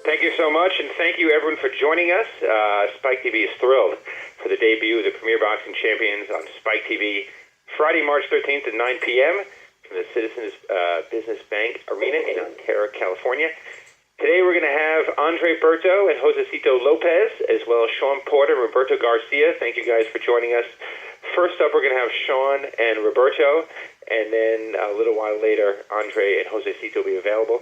Thank you so much, and thank you everyone for joining us. Spike TV is thrilled for the debut of the Premier Boxing Champions on Spike TV, Friday, March 13th at 9 p.m. from the Citizens Business Bank Arena in Ontario, California. Today we're going to have Berto and Josesito Lopez, as well as Sean Porter and Roberto Garcia. Thank you guys for joining us. First up, we're going to have Sean and Roberto, and then a little while later, Andre and Josesito will be available.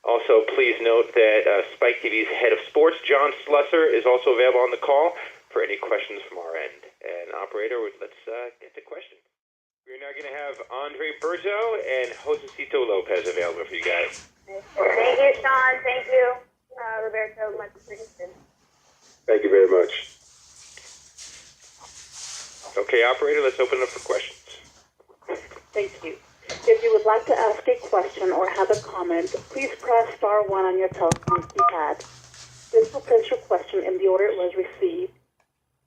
Also, please note that Spike TV's head of sports, John Slusser, is also available on the call for any questions from our end. And operator, let's get to questions. We're now going to have Berto and Josesito Lopez available for you guys. Thank you, Sean. Thank you, Roberto. Much appreciated. Thank you very much. Okay, operator, let's open up for questions. Thank you. If you would like to ask a question or have a comment, please press star 1 on your telephone keypad. This will place your question in the order it was received.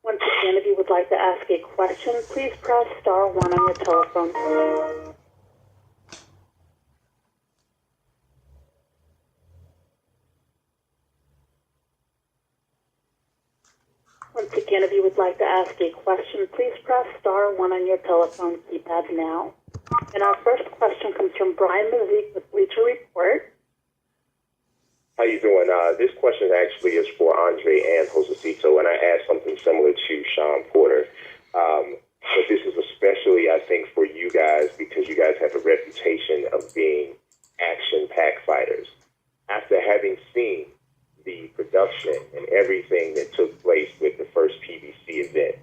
Once again, if you would like to ask a question, please press star 1 on your telephone. Once again, if you would like to ask a question, please press star 1 on your telephone keypad now. And our first question comes from Brian Mazik with Bleacher Report. How you doing? This question actually is for Andre and Josesito, and I asked something similar to Sean Porter. But this is especially, I think, for you guys because you guys have a reputation of being action-packed fighters. After having seen the production and everything that took place with the first PBC event,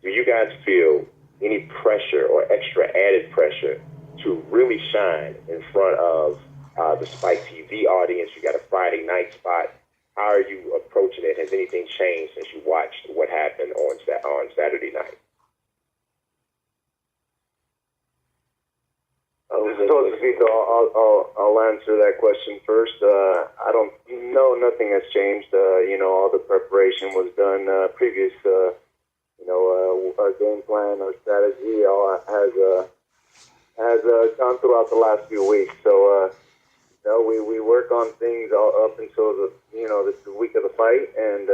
do you guys feel any pressure or extra added pressure to really shine in front of the Spike TV audience? You got a Friday night spot. How are you approaching it? Has anything changed since you watched what happened on Saturday night? I'll answer that question first. I don't know. Nothing has changed. All the preparation was done. Previous, our game plan, our strategy, all has gone throughout the last few weeks. So, we work on things all up until the week of the fight, and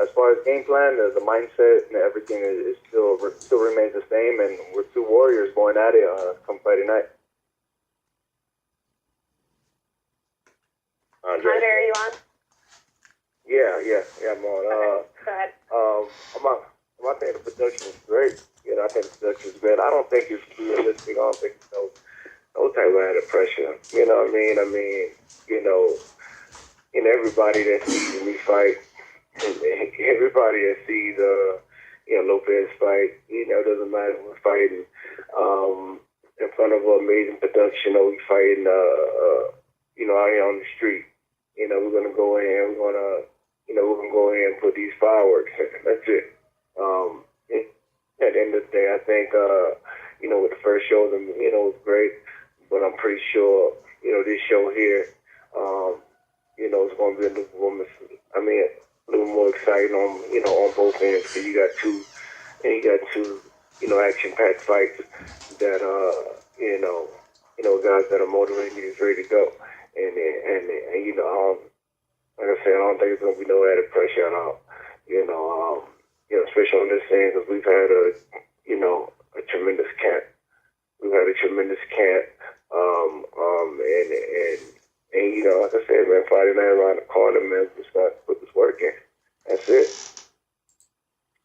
as far as game plan, the mindset and everything is still remains the same, and we're two warriors going at it come Friday night. Andre, are you on? Yeah, I'm on. Okay, go ahead. I think the production is great. I think the production is great. I don't think it's realistic. I don't think it's no type of added pressure. You know what I mean? Everybody that sees me fight, everybody that sees Lopez fight, doesn't matter who we're fighting. In front of an amazing production, we fighting out here on the street. We're gonna go in, we're gonna go in and put these fireworks. That's it. At the end of the day, I think with the first show, it was great, but I'm pretty sure this show here, it's going to be a little more exciting on both ends. So you got two action-packed fights that guys that are motivated and ready to go, and like I said, I don't think it's going to be no added pressure at all. Especially on this end, because we've had a tremendous camp. We've had a tremendous camp, and like I said, man, Friday night around the corner, man, we just got to put this work in. That's it.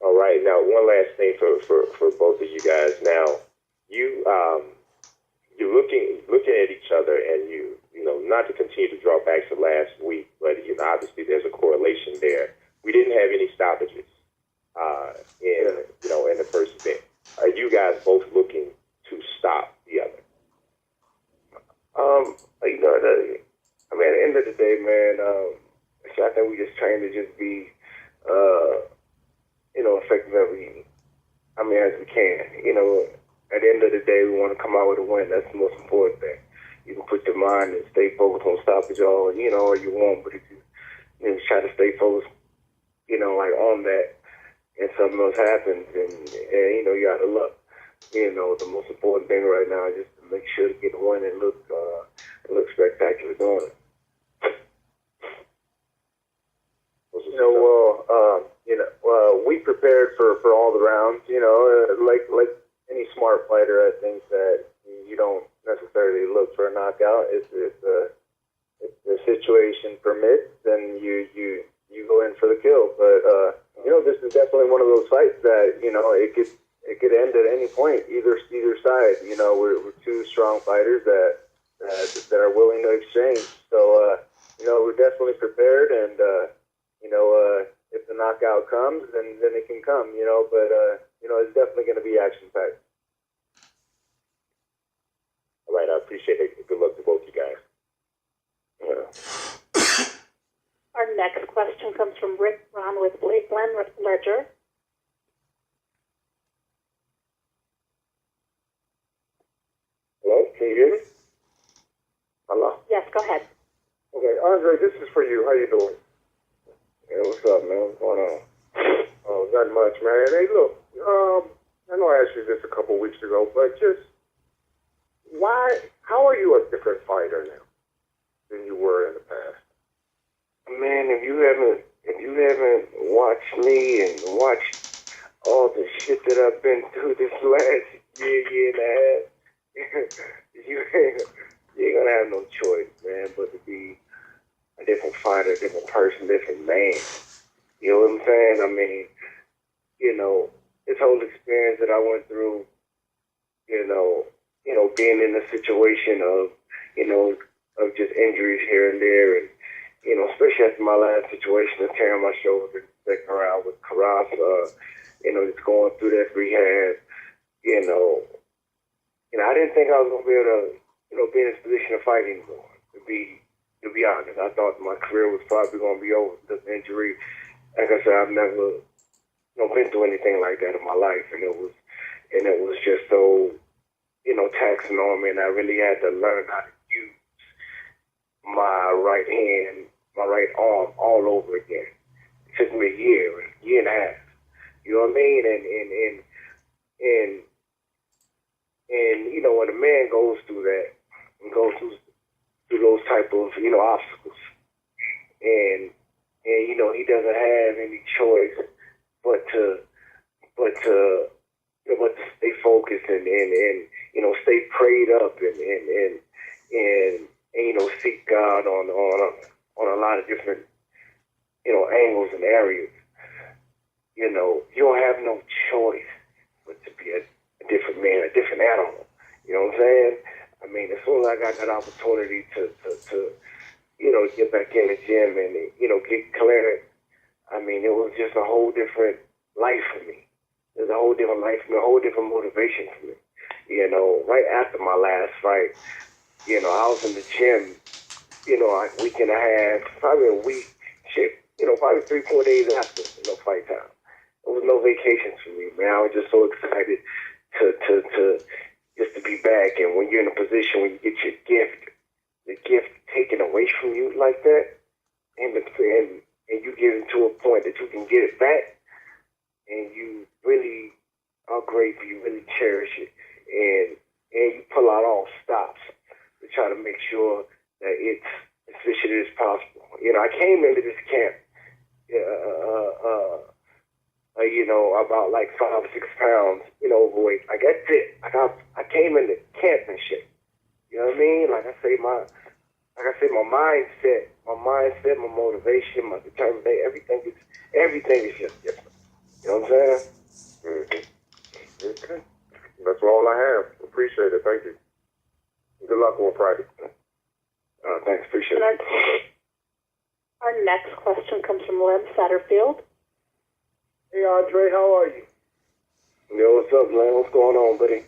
All right. Now, one last thing for both of you guys. Now, you're looking at each other, and not to continue to draw back to last week, but obviously there's a correlation there. We didn't have any stoppages in the first event. Are you guys both looking to stop the other? At the end of the day, man, I think we just trying to just be, effective as we can. At the end of the day, we want to come out with a win. That's the most important thing. You can put your mind and stay focused on stoppage all you want, but if you try to stay focused, on that, and something else happens, and you out of luck. The most important thing right now is just to make sure to get the win and look spectacular doing it. prepared for all the rounds. You know, like any smart fighter, I think that you don't necessarily look for a knockout. If the situation permits, then you go in for the kill. But you know, this is definitely one of those fights that, you know, it could end at any point, either side. You know, we're two strong fighters that are willing to exchange. So you know, we're definitely prepared, and you know, if the knockout comes, then it can come. You know, but you know, it's definitely going to be action packed. All right, I appreciate it. Good luck to both you guys. Our next question comes from Rick Brown with Lakeland Ledger. Hello, can you hear me? Hello. Yes, go ahead. Okay, Andre, this is for you. How you doing? Yeah, what's up, man? What's going on? Oh, not much, man. Hey, look, I know I asked you this a couple weeks ago, but just how are you a different fighter now than you were in the past? Man, if you haven't watched me and watched all the shit that I've been through this last year and a half, you ain't gonna have no choice, man, but to be a different fighter, a different person, different man. You know what I'm saying? I mean, you know, this whole experience that I went through, you know, being in a situation of, you know, of just injuries here and there, and, you know, especially after my last situation of tearing my shoulder in the second round with Carrasa, you know, just going through that rehab, you know, I didn't think I was going to be able to, you know, be in this position of fighting anymore, to be honest. I thought my career was probably going to be over because of injury. Like I said, I've never, you know, been through anything like that in my life, and it was just so, you know, taxing on me, and I really had to learn how to use my right hand, my right arm all over again. It took me a year and a half. You know what I mean? And you know, when a man goes through that and goes through those type of, you know, obstacles, and you know, he doesn't have any choice but to stay focused and you know, stay prayed up and you know, seek God on a lot of different, you know, angles and areas. You know, you don't have no choice but to be a different man, a different animal. You know what I'm saying? I mean, as soon as I got that opportunity to you know, get back in the gym and, you know, get cleared, I mean, it was just a whole different life for me. It was a whole different life for me, a whole different motivation for me. You know, right after my last fight, you know, I was in the gym, you know, a week and a half, probably a week, you know, probably 3-4 days after, you know, fight time. There was no vacations for me, man. I was just so excited to just to be back. And when you're in a position where you get your gift, the gift taken away from you like that, and you get into a point that you can get it back, and you really are grateful, you really cherish it, and you pull out all stops to try to make sure that it's as efficient as possible. You know, I came into this camp, you know, about like 5 or 6 pounds, you know, overweight. Like, that's it. I came into camp and shit. You know what I mean? Like I say, my mindset, my motivation, my determination, everything is just different. You know what I'm saying? Mm-hmm. Okay. That's all I have. Appreciate it. Thank you. Good luck on Friday. Thanks. Appreciate And it. our next question comes from Lem Satterfield. Hey, Andre, how are you? Yo, what's up, man? What's going on, buddy?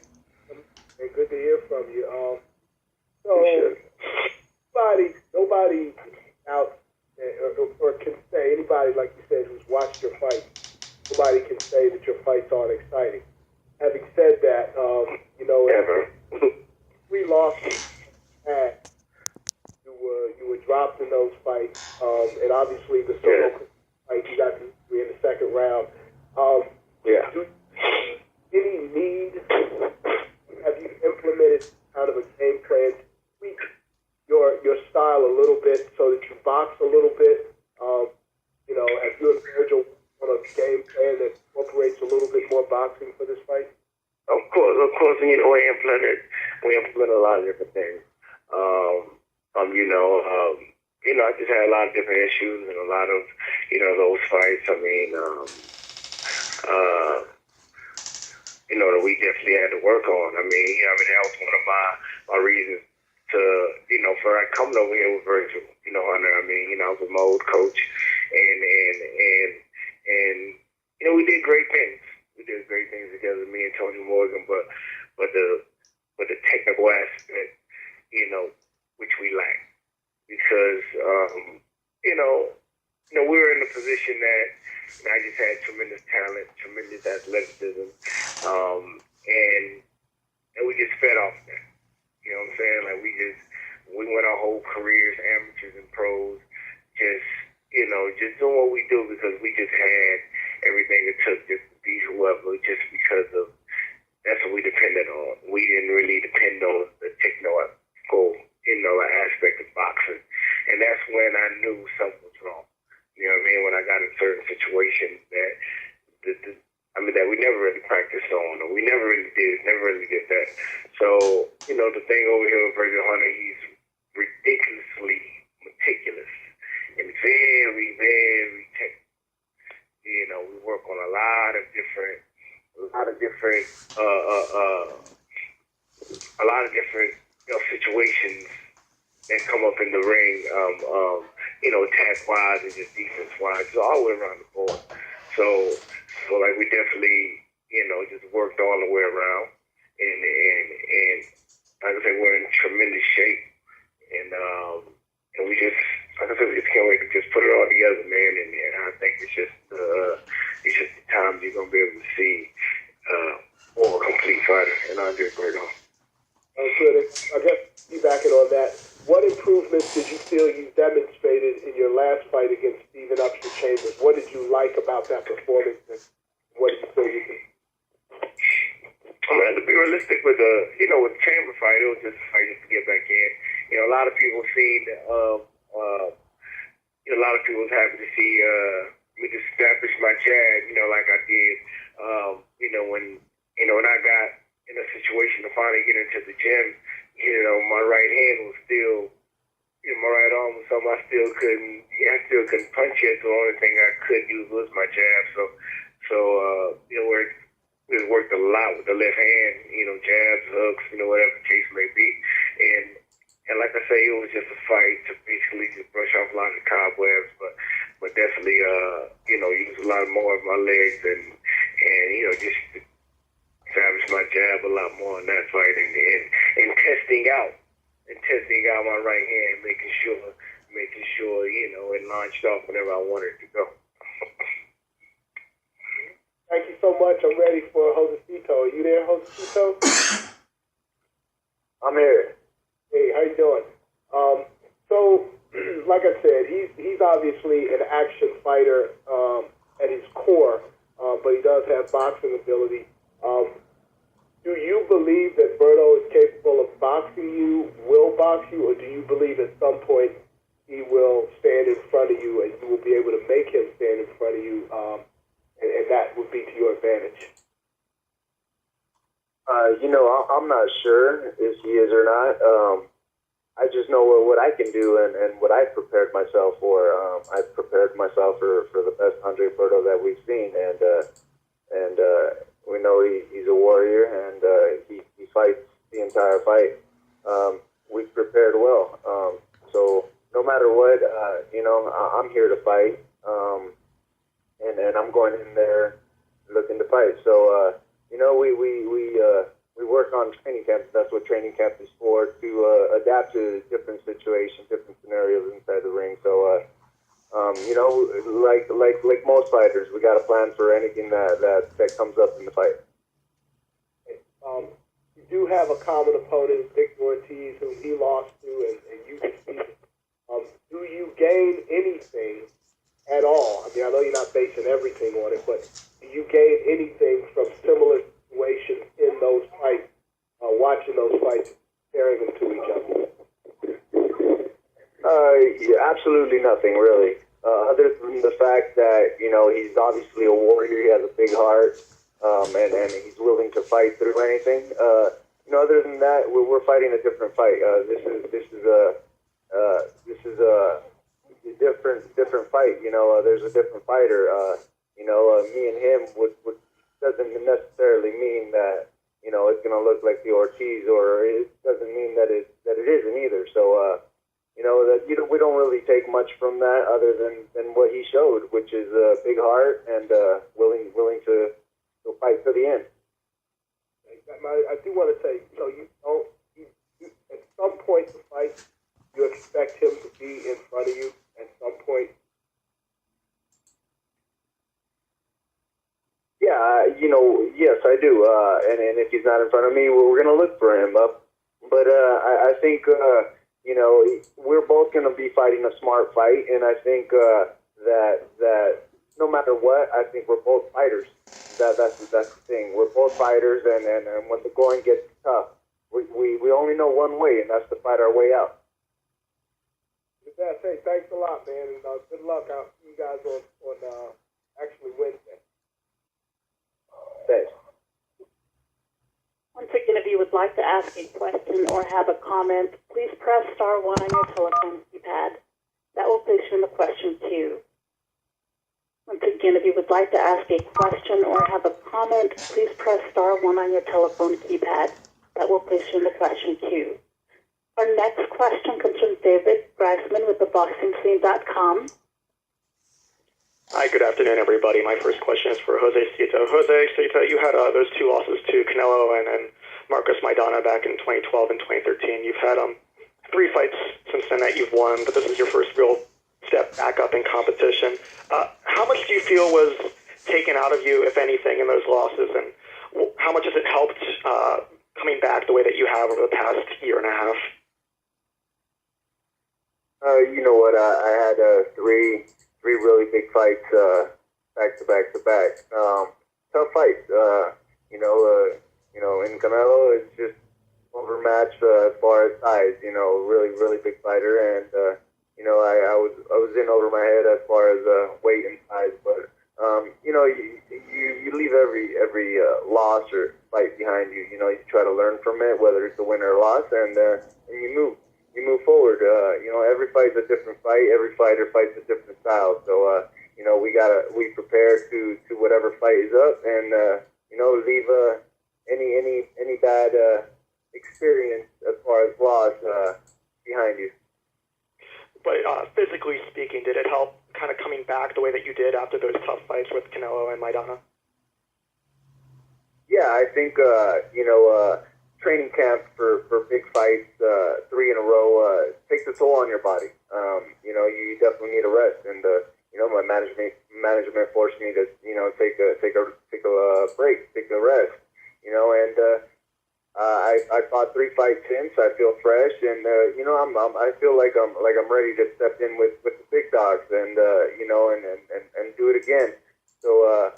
Hey, good to hear from you. Appreciate it. Nobody out or can say, anybody, like you said, who's watched your fight, nobody can say that your fights aren't exciting. Having said that, you know, Ever. 3 losses you were dropped in those fights, and obviously the solo fight you got in the second round. Yeah. Do you see any need? Have you implemented kind of a game plan to tweak your style a little bit so that you box a little bit? You know, have you and Virgil on a game plan that boxing for this fight? Of course, and we implemented a lot of different things. I just had a lot of different issues and a lot of, those fights. I mean, that we definitely had to work on. I mean, that was one of my reasons to, for coming over here with Virgil, Hunter. I mean, I was a mode coach, and we did great things. We did great things together, me and Tony Morgan, but the technical aspect, which we lacked. Because, we were in a position that I just had tremendous talent, tremendous athleticism, and we just fed off that. You know what I'm saying? Like we went our whole careers, amateurs and pros, just doing what we do because we just had everything it took just to be whoever, just because of that's what we depended on. We didn't really depend on the technical, aspect of boxing. And that's when I knew something was wrong. You know what I mean? When I got in certain situations that that we never really practiced on, or we never really did that. So, the thing over here with Virgil Hunter, he's ridiculously meticulous and very, very technical. We work on a lot of different situations that come up in the ring, attack wise and just defense wise, so all the way around the board. So like we definitely, just worked all the way around, and like I said, we're in tremendous shape, and we just, like I said, we just can't wait to just put it all together, man. And I think it's just the time you're gonna be able to see more complete fighter, and Andre Berto. Good. I guess piggybacking on that, what improvements did you feel you demonstrated in your last fight against Stephen Upshur Chambers? What did you like about that performance, and what did you feel you could? To be realistic with the Chamber fight, it was just a fight just to get back in. A lot of people seen, a lot of people was happy to see me just establish my jab, like I did, when I got in a situation to finally get into the gym, my right hand was still, my right arm was something I still couldn't punch yet. The only thing I could use was my jab. So we worked a lot with the left hand, jabs, hooks, whatever the case may be. And like I say, it was just a fight to basically just brush off a lot of the cobwebs, but definitely, use a lot more of my legs and just establish my jab a lot more in that fight and testing out my right hand, making sure, it launched off whenever I wanted it to go. Thank you so much. I'm ready for Josesito. Are you there, Josesito? I'm here. Hey, how you doing? So, like I said, he's obviously an action fighter at his core, but he does have boxing ability. Do you believe that Berto is capable of boxing you, will box you, or do you believe at some point he will stand in front of you and you will be able to make him stand in front of you, and that would be to your advantage? I'm not sure if he is or not. I just know what I can do and what I've prepared myself for. I've prepared myself for the best Andre Berto that we've seen, and we know he's a warrior, and he fights the entire fight. We've prepared well. So no matter what, I'm here to fight, and I'm going in there looking to fight. So, we work on training camps. That's what training camp is for, to adapt to different situations, different scenarios inside the ring. So, like most fighters, we got to plan for anything that comes up in the fight. You do have a common opponent, Victor Ortiz, whom he lost to, and you defeated. Do you gain anything at all? I mean, I know you're not basing everything on it, but do you gain anything from similar situations in those fights, watching those fights, comparing them to each other? Yeah, absolutely nothing, really. Other than the fact that, he's obviously a warrior, he has a big heart, and he's willing to fight through anything. Other than that, we're fighting a different fight. This is a different fight. There's a different fighter. Me and him would doesn't necessarily mean that it's going to look like the Ortiz, or it doesn't mean that it isn't either. So we don't really take much from that other than what he showed, which is a big heart and willing to fight to the end. I do want to say, at some point in the fight, you expect him to be in front of you at some point. Yeah, yes, I do. And if he's not in front of me, we're going to look for him. But I think, we're both going to be fighting a smart fight, and I think that no matter what, I think we're both fighters. That's the thing. We're both fighters, and when the going gets tough, we only know one way, and that's to fight our way out. With that, say thanks a lot, man, and good luck out to you guys on actually Wednesday. Thanks. Once again, if you would like to ask a question or have a comment, please press star 1 on your telephone keypad. That will place you in the question queue. Once again, if you would like to ask a question or have a comment, please press star 1 on your telephone keypad. That will place you in the question queue. Our next question comes from David Greisman with theboxingscene.com. Hi, good afternoon, everybody. My first question is for Josesito. Josesito, you had those 2 losses to Canelo and Marcos Maidana back in 2012 and 2013. You've had 3 fights since then that you've won, but this is your first real step back up in competition. How much do you feel was taken out of you, if anything, in those losses, and how much has it helped coming back the way that you have over the past year and a half? You know what? I had three really big fights back to back to back. Tough fights. In Canelo, it's just overmatched as far as size. Really big fighter, and I was in over my head as far as weight and size. But you leave every loss or fight behind you. You try to learn from it, whether it's a win or a loss, and you move forward. Every fight's a different fight. Every fighter fights a different style. So, we prepare to whatever fight is up, and leave any bad experience as far as loss behind you. But physically speaking, did it help kind of coming back the way that you did after those tough fights with Canelo and Maidana? Yeah, I think training camp for big fights, 3 in a row, takes a toll on your body. You definitely need a rest, and my management forced me to take a break, take a rest. And I fought 3 fights since. I feel fresh, and I feel like I'm ready to step in with the big dogs, and and do it again. So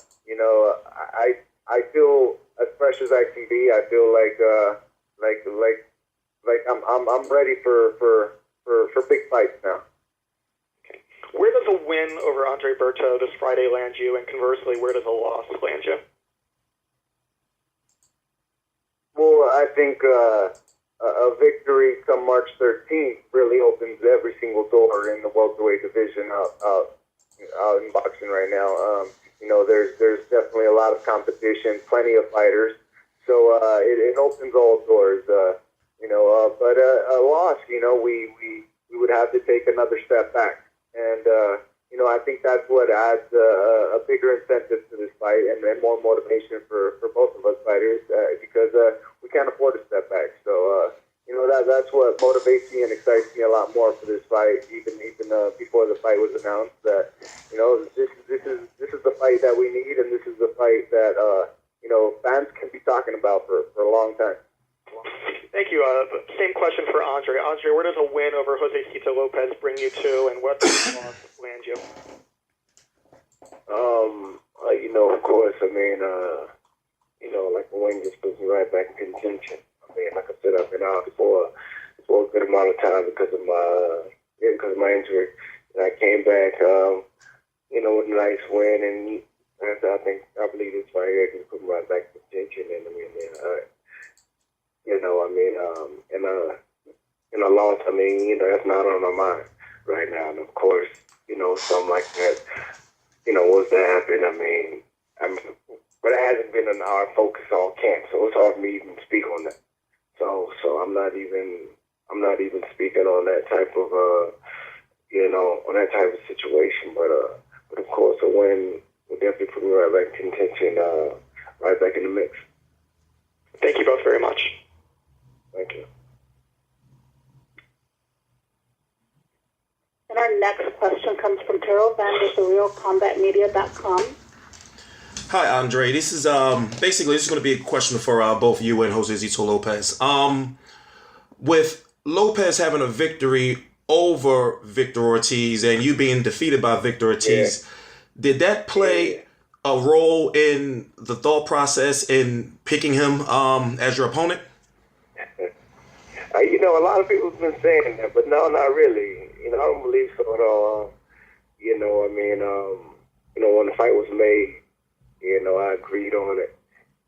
I feel as fresh as I can be. I feel like I'm ready for big fights now. Okay. Where does a win over Andre Berto this Friday land you, and conversely, where does a loss land you? Well, I think a victory come March 13th really opens every single door in the welterweight division out in boxing right now. There's definitely a lot of competition, plenty of fighters, so it opens all doors. But a loss, we would have to take another step back, and I think that's what adds a bigger incentive to this fight and more motivation for both of us fighters because we can't afford to step back. So that's what motivates me and excites me a lot more for this fight, even before the fight was announced. That this is the fight that we need, and this is the fight that fans can be talking about for a long time. Thank you. Same question for Andre. Andre, where does a win over Josesito Lopez bring you to, and what does a loss land you? Of course, like a win just puts me right back in contention. Like I said, I've been out for a good amount of time because of my injury. And I came back, with a nice win, and I believe this fight here can put me right back in contention. And I mean, in a loss, I mean, that's not on my mind right now. And of course, something like that, was to happen. I mean, but it hasn't been in our focus all camp, so it's hard for me to even speak on that. So I'm not even speaking on that type of on that type of situation. But of course, a win will definitely put me right back in contention, right back in the mix. Thank you both very much. Thank you. And our next question comes from Terrell Van with TheRealCombatMedia.com. Hi, Andre. This is basically this is going to be a question for both you and Josesito Lopez. With Lopez having a victory over Victor Ortiz and you being defeated by Victor Ortiz, did that play a role in the thought process in picking him as your opponent? A lot of people have been saying that, but no, not really. I don't believe so at all. When the fight was made, I agreed on it.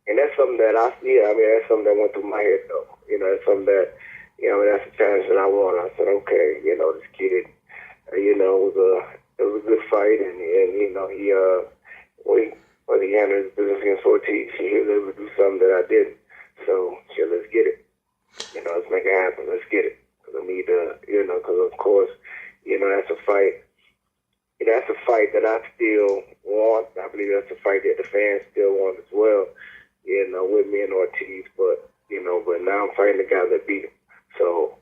And that's something that that's something that went through my head, though. That's something that, that's a challenge that I want. I said, okay, this kid, it was a good fight, and he handled his business against Ortiz. He was able to do something that I didn't. So, let's get it. Let's make it happen. Let's get it. Because I need to, because of course, that's a fight. That's a fight that I still want. I believe that's a fight that the fans still want as well, with me and Ortiz. But now I'm fighting the guy that beat him. So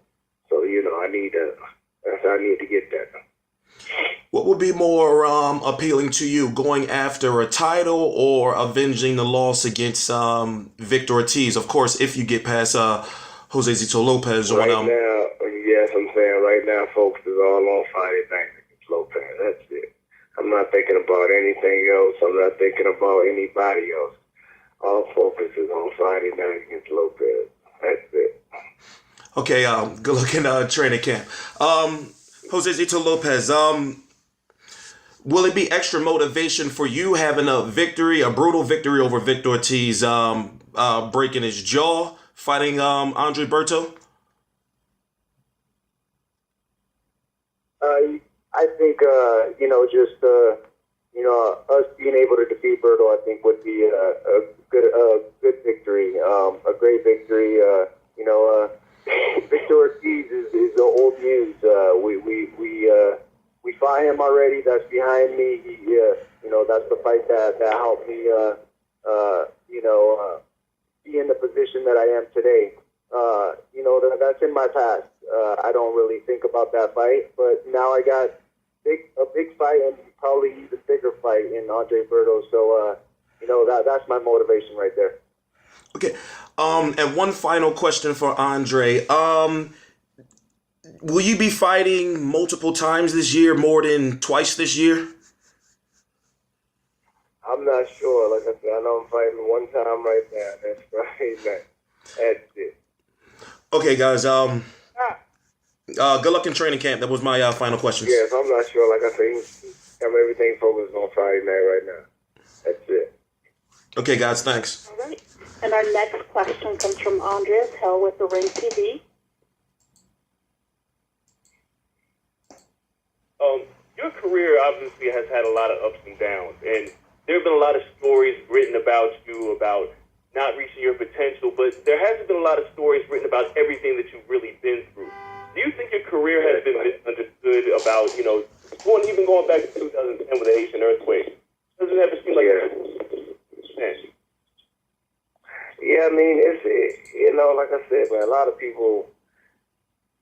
I need to get that. What would be more appealing to you, going after a title or avenging the loss against Victor Ortiz? Of course, if you get past Josesito Lopez. Right now, yes, I'm saying right now, folks, is all on fighting back against Lopez. That's it. I'm not thinking about anything else. I'm not thinking about anybody else. All focus is on fighting back against Lopez. That's it. Okay, good luck in training camp. Josesito Lopez, will it be extra motivation for you having a brutal victory over Victor Ortiz, breaking his jaw, fighting Andre Berto? I think, us being able to defeat Berto, I think would be a good victory, a great victory. Victor Ortiz is the old news. We fought him already. That's behind me. That's the fight that helped me, be in the position that I am today. That's in my past. I don't really think about that fight, but now I got a big fight and probably even bigger fight in Andre Berto. So, that's my motivation right there. Okay. And one final question for Andre. Will you be fighting multiple times this year, more than twice this year? I'm not sure. Like I said, I know I'm fighting one time right now. That's right. That's it. Okay, guys. Good luck in training camp. That was my final question. Yes, I'm not sure. Like I say, have everything focused on Friday night right now. That's it. Okay, guys. Thanks. All right. And our next question comes from Andreas Hell with The Ring TV. Your career obviously has had a lot of ups and downs, and there have been a lot of stories written about you about not reaching your potential, but there hasn't been a lot of stories written about everything that you've really been through. Do you think your career has been misunderstood about, even going back to 2010 with the Haitian earthquake? Does it ever seem like Yeah, I mean, it's, like I said, man, a lot of people,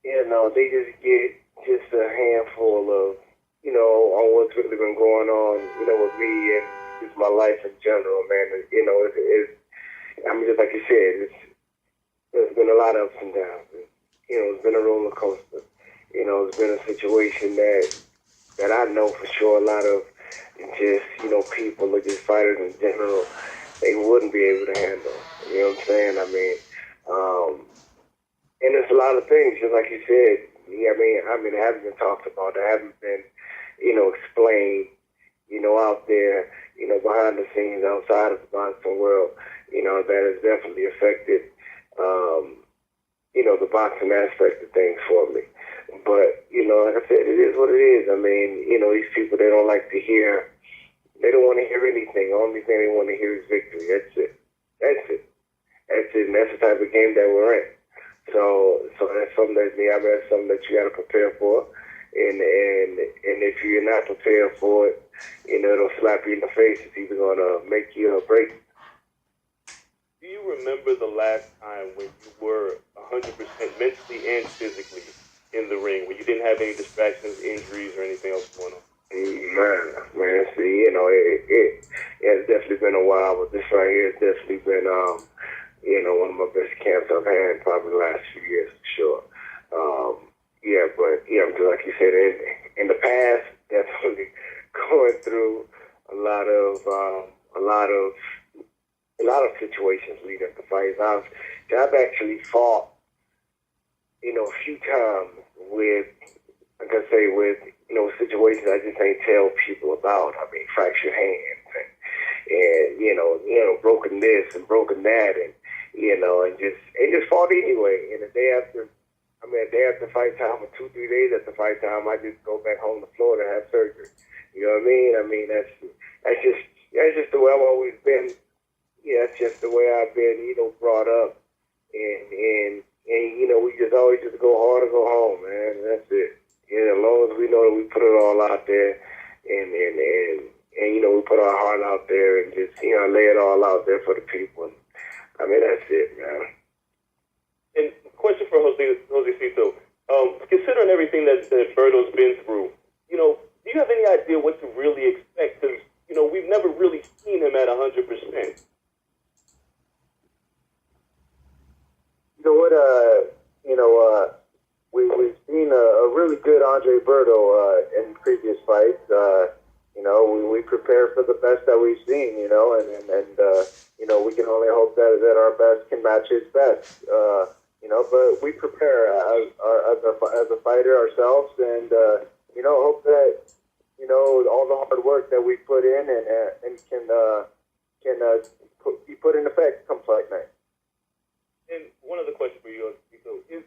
they just get just a handful of, on what's really been going on, with me and just my life in general, man. Just like you said, there's been a lot of ups and downs. It's been a roller coaster. It's been a situation that I know for sure a lot of just, people or just fighters in general, they wouldn't be able to handle. You know what I'm saying? I mean, and there's a lot of things, just like you said. It hasn't been talked about. It haven't been, explained, out there, behind the scenes outside of the boxing world, that has definitely affected, the boxing aspect of things for me. But, like I said, it is what it is. I mean, these people, they don't like to hear, they don't want to hear anything. The only thing they want to hear is victory. That's it. And that's the type of game that we're in. So that's something that's something that you got to prepare for. And if you're not prepared for it, it'll slap you in the face. It's either going to make you or break you. Do you remember the last time when you were 100% mentally and physically in the ring, when you didn't have any distractions, injuries, or anything else going on? Man, see, it's definitely been a while, but this right here has definitely been, one of my best camps I've had probably the last few years, for sure. But like you said, in the past, definitely going through a lot of situations leading up to fights. I've actually fought, a few times with, situations I just ain't tell people about. I mean, fractured hands and broken this and broken that, and just fought anyway. And a day after fight time, or 2-3 days after fight time, I just go back home to Florida and have surgery. You know what I mean? I mean, that's just the way I've always been. Yeah, that's just the way I've been, brought up. And we just always just go hard or go home, man. That's it. As long as we know that we put it all out there and we put our heart out there and just, lay it all out there for the people. I mean, that's it, man. And question for Josesito. Considering everything that Berto's been through, do you have any idea what to really expect? Because, we've never really seen him at 100%. We've seen a really good Andre Berto in previous fights. We prepare for the best that we've seen, and we can only hope that our best can match his best. But we prepare as a fighter ourselves, and hope that all the hard work that we put in and can be put in effect come fight night. And one other question for you, is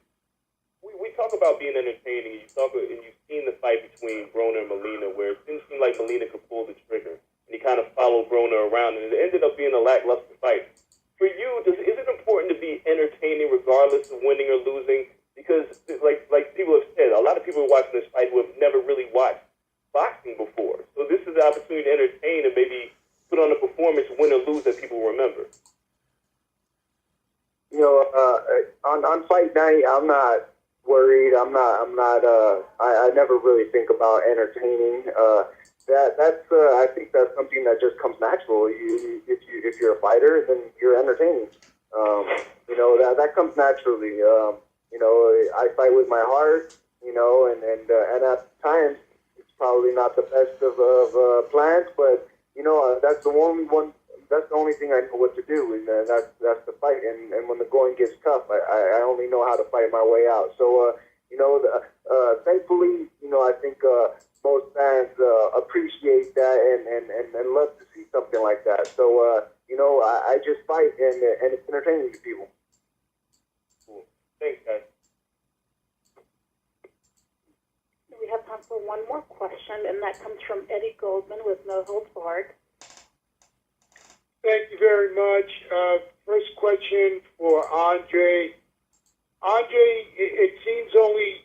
we talk about being entertaining, and you've seen the fight between Broner and Molina, where it didn't seem like Molina could pull the trigger, and he kind of followed Broner around, and it ended up being a lackluster fight. For you, is it important to be entertaining regardless of winning or losing? Because, like people have said, a lot of people are watching this fight who have never really watched boxing before. So this is the opportunity to entertain and maybe put on a performance, win or lose, that people remember. On fight night, I'm not worried. I never really think about entertaining. I think that's something that just comes natural. If you're a fighter, then you're entertaining. That comes naturally. I fight with my heart. And at times it's probably not the best of plans, but that's the only one. That's the only thing I know what to do, and that's the fight. And when the going gets tough, I only know how to fight my way out. So, thankfully, I think most fans appreciate that and love to see something like that. So, I just fight, and it's entertaining to people. Cool. Thanks, guys. We have time for one more question, and that comes from Eddie Goldman with No Holds Barred. Thank you very much. First question for Andre. Andre, it seems only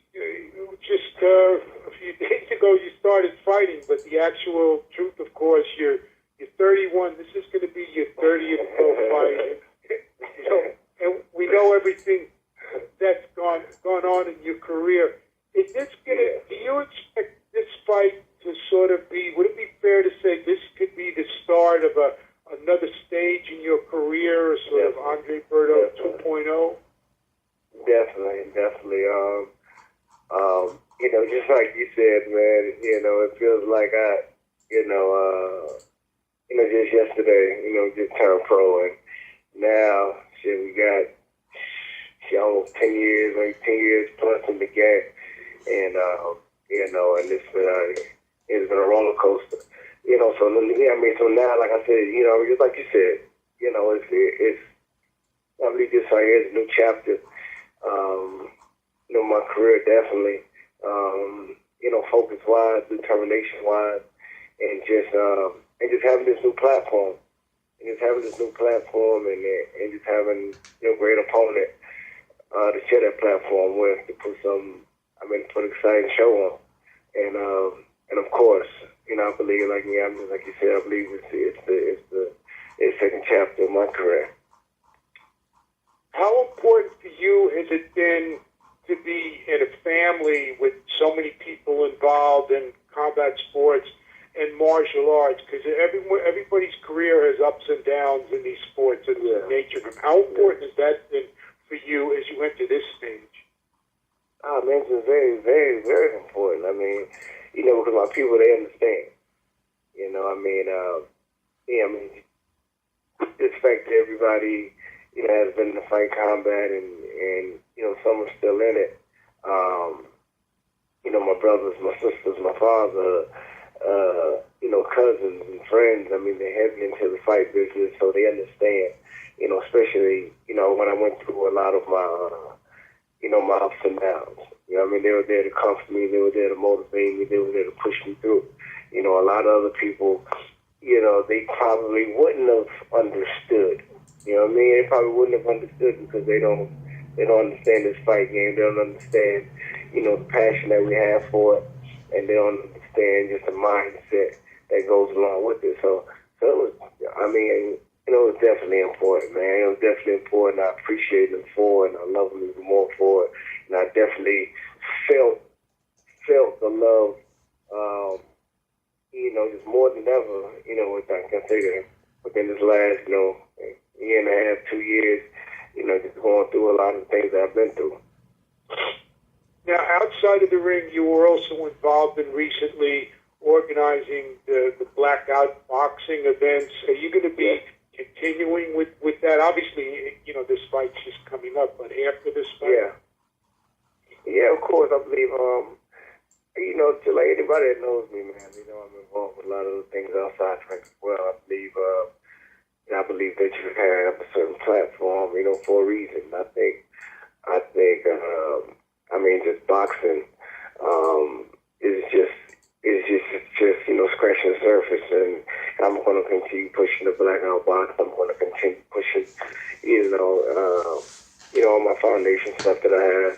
just a few days ago you started fighting, but the actual truth, of course, you're 31. This is going to be your 30th pro fight. And we know everything that's gone on in your career. Is this do you expect this fight to sort of be, would it be fair to say this could be the start of another stage in your career, sort of Andre Berto 2.0? Definitely. Just like you said, man, it feels like just yesterday, just turned pro, and now, we got almost 10 years, maybe 10 years plus in the game, and and it's been a roller coaster, So yeah, so now, like I said, just like you said, it's I believe this right here is a new chapter. My career definitely, focus wise, determination wise, and just having this new platform, and just having great opponent to share that platform with, to put put an exciting show on, and of course, I believe, like you said, I believe it's the second chapter of my career. How important for you has it been to be in a family with so many people involved in combat sports and martial arts? Because everybody's career has ups and downs in these sports and the nature of them. How important has that been for you as you enter this stage? Oh, man, it's very, very, very important. Because my people, they understand. This fact that everybody, has been in the fight combat and some are still in it. My brothers, my sisters, my father, cousins and friends, they're heavy into the fight business, so they understand, especially, when I went through a lot of my, my ups and downs. They were there to comfort me, they were there to motivate me, they were there to push me through. A lot of other people, they probably wouldn't have understood. They probably wouldn't have understood because they don't understand this fight game. They don't understand, the passion that we have for it, and they don't understand just the mindset that goes along with it. So it was, it was definitely important, man. It was definitely important. I appreciate them for it, and I love them even more for it. And I definitely felt the love, just more than ever, what I can say to within this last, year and a half, 2 years, just going through a lot of things that I've been through. Now, outside of the ring, you were also involved in recently organizing the blackout boxing events. Are you going to be continuing with that? Obviously, this fight's just coming up, but after this fight? Yeah, of course. I believe, to like anybody that knows me, man, I'm involved with a lot of the things outside training as well. I believe that you have a certain platform, for a reason. I think, just boxing, is just scratching the surface, and I'm going to continue pushing the blackout box. I'm going to continue pushing, all my foundation stuff that I have,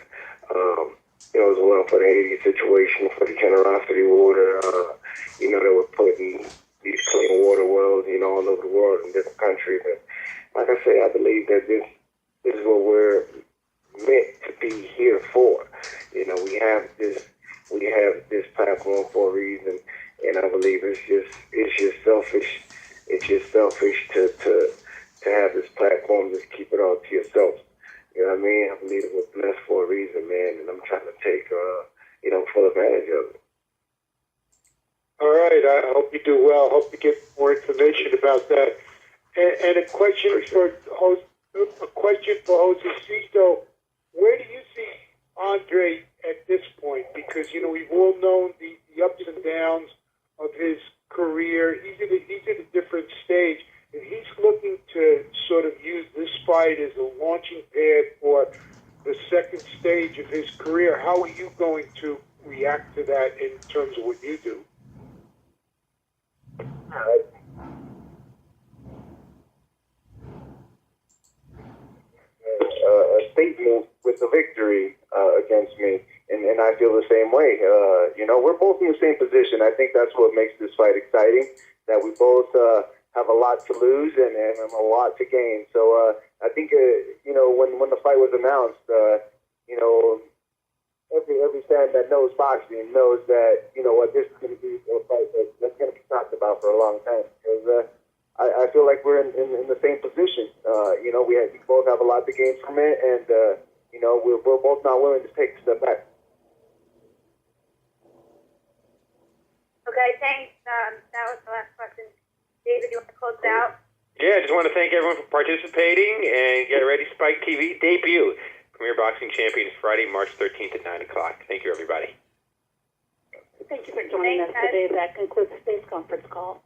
as well for the Haiti situation, for the generosity water, that we're putting these clean water wells, all over the world in different countries. And like I say, I believe that this is what we're meant to be here for. We have this platform for a reason, and I believe it's just selfish. It's just selfish to have this platform, just keep it all to yourself. You know what I mean? I believe it was blessed for a reason, man, and I'm trying to take full advantage of it. All right. I hope you do well. I hope you get more information about that. And a question for Josesito. Where do you see Andre at this point? Because we've all known the ups and downs of his career. He's at a different stage, and he's looking to sort of use this fight as a launching pad for the second stage of his career. How are you going to react to that in terms of what you do? A statement with the victory against me, and I feel the same way. We're both in the same position. I think that's what makes this fight exciting, that we both have a lot to lose and a lot to gain. So I think, when the fight was announced, every fan that knows boxing knows that, this is going to be a fight that's going to be talked about for a long time. Because I feel like we're in the same position. We both have a lot to gain from it, and, we're both not willing to take a step back. Okay, thanks. That was the last question. David, you want to close it out? Yeah, I just want to thank everyone for participating, and get ready, Spike TV debut. Premier Boxing Champions Friday, March 13th at 9 o'clock. Thank you, everybody. Thank you for joining us today. That concludes today's conference call.